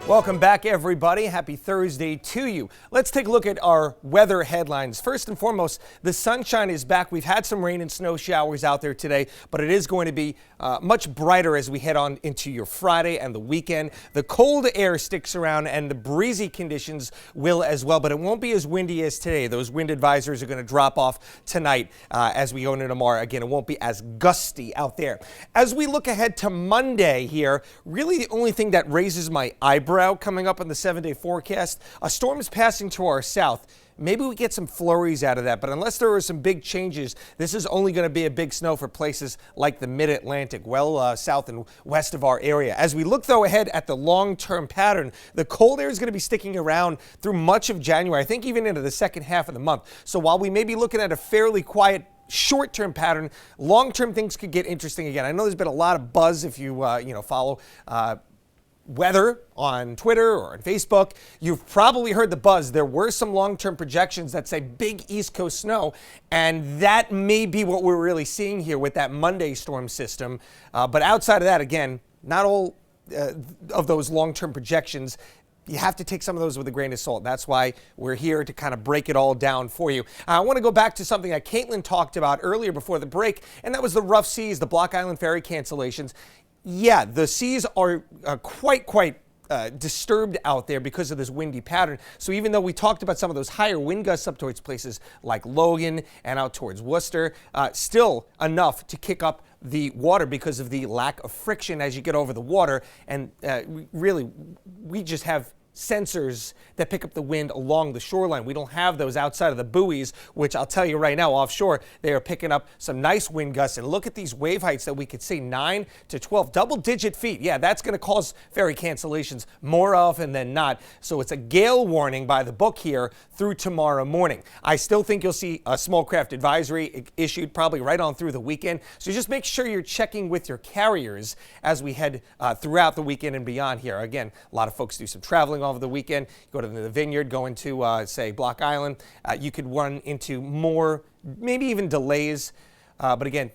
Welcome back, everybody. Happy Thursday to you. Let's take a look at our weather headlines. First and foremost, the sunshine is back. We've had some rain and snow showers out there today, but it is going to be much brighter as we head on into your Friday and the weekend. The cold air sticks around and the breezy conditions will as well, but it won't be as windy as today. Those wind advisories are going to drop off tonight as we go into tomorrow. Again, it won't be as gusty out there. As we look ahead to Monday here, really the only thing that raises my eyebrow coming up on the 7-day forecast, a storm is passing to our south. Maybe we get some flurries out of that, but unless there are some big changes, this is only going to be a big snow for places like the mid-Atlantic, south and west of our area. As we look, though, ahead at the long-term pattern, the cold air is going to be sticking around through much of January, I think even into the second half of the month. So while we may be looking at a fairly quiet short-term pattern, long-term things could get interesting again. I know there's been a lot of buzz if you follow weather on Twitter or on Facebook. You've probably heard the buzz. There were some long-term projections that say big East Coast snow, and that may be what we're really seeing here with that Monday storm system. But outside of that, again, not all of those long-term projections. You have to take some of those with a grain of salt. That's why we're here to kind of break it all down for you. I want to go back to something that Caitlin talked about earlier before the break, and that was the rough seas, the Block Island ferry cancellations. Yeah, the seas are quite disturbed out there because of this windy pattern. So even though we talked about some of those higher wind gusts up towards places like Logan and out towards Worcester, still enough to kick up the water because of the lack of friction as you get over the water. And really, we just have sensors that pick up the wind along the shoreline. We don't have those outside of the buoys, which I'll tell you right now, offshore, they are picking up some nice wind gusts. And look at these wave heights that we could see, 9 to 12, double-digit feet. Yeah, that's going to cause ferry cancellations more often than not. So it's a gale warning by the book here through tomorrow morning. I still think you'll see a small craft advisory issued probably right on through the weekend. So just make sure you're checking with your carriers as we head throughout the weekend and beyond here. Again, a lot of folks do some traveling over the weekend. You go to the Vineyard, go into, say, Block Island. You could run into more, maybe even delays. But again,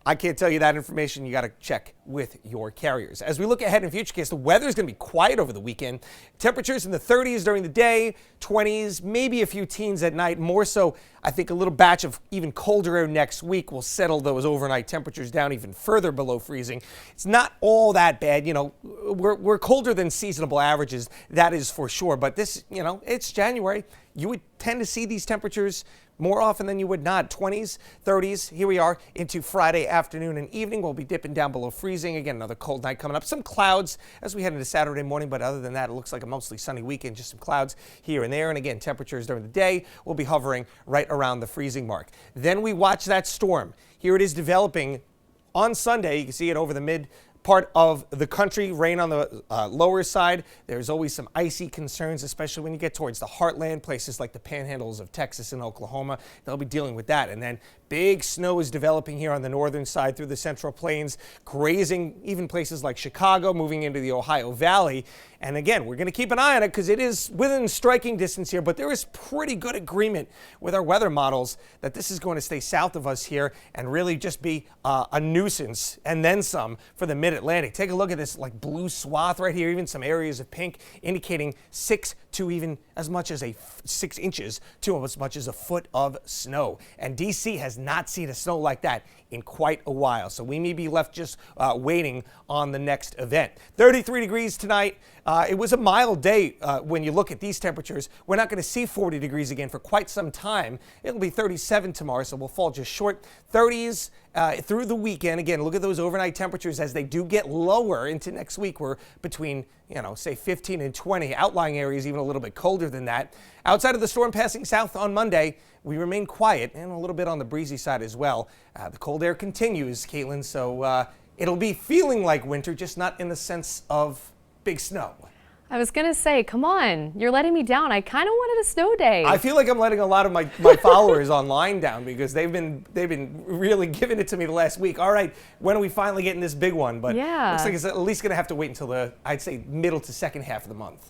I can't tell you that information. You got to check with your carriers. As we look ahead in future case, the weather is going to be quiet over the weekend. Temperatures in the 30s during the day, 20s, maybe a few teens at night. More so, I think a little batch of even colder air next week will settle those overnight temperatures down even further below freezing. It's not all that bad. You know, we're colder than seasonable averages. That is for sure. But this, it's January. You would tend to see these temperatures more often than you would not. 20s, 30s, here we are into Friday afternoon and evening. We'll be dipping down below freezing. Again, another cold night coming up. Some clouds as we head into Saturday morning, but other than that, it looks like a mostly sunny weekend. Just some clouds here and there. And again, temperatures during the day will be hovering right around the freezing mark. Then we watch that storm. Here it is developing on Sunday. You can see it over the mid part of the country, rain on the lower side. There's always some icy concerns, especially when you get towards the heartland, places like the panhandles of Texas and Oklahoma. They'll be dealing with that. And then big snow is developing here on the northern side through the Central Plains, grazing even places like Chicago, moving into the Ohio Valley. And again, we're going to keep an eye on it because it is within striking distance here, but there is pretty good agreement with our weather models that this is going to stay south of us here and really just be a nuisance and then some for the mid-Atlantic. Take a look at this like blue swath right here, even some areas of pink indicating 6 to even as much as 6 inches to as much as a foot of snow. And D.C. has not seen a snow like that in quite a while. So we may be left just waiting on the next event. 33 degrees tonight. It was a mild day when you look at these temperatures. We're not going to see 40 degrees again for quite some time. It'll be 37 tomorrow, so we'll fall just short. 30s through the weekend. Again, look at those overnight temperatures as they do get lower into next week. We're between, say 15 and 20. Outlying areas even a little bit colder than that. Outside of the storm passing south on Monday, we remain quiet and a little bit on the breezy side as well. The cold air continues, Caitlin, so it'll be feeling like winter, just not in the sense of big snow. I was going to say, come on, you're letting me down. I kind of wanted a snow day. I feel like I'm letting a lot of my followers online down because they've been really giving it to me the last week. All right, when are we finally getting this big one? But yeah, looks like it's at least going to have to wait until I'd say middle to second half of the month.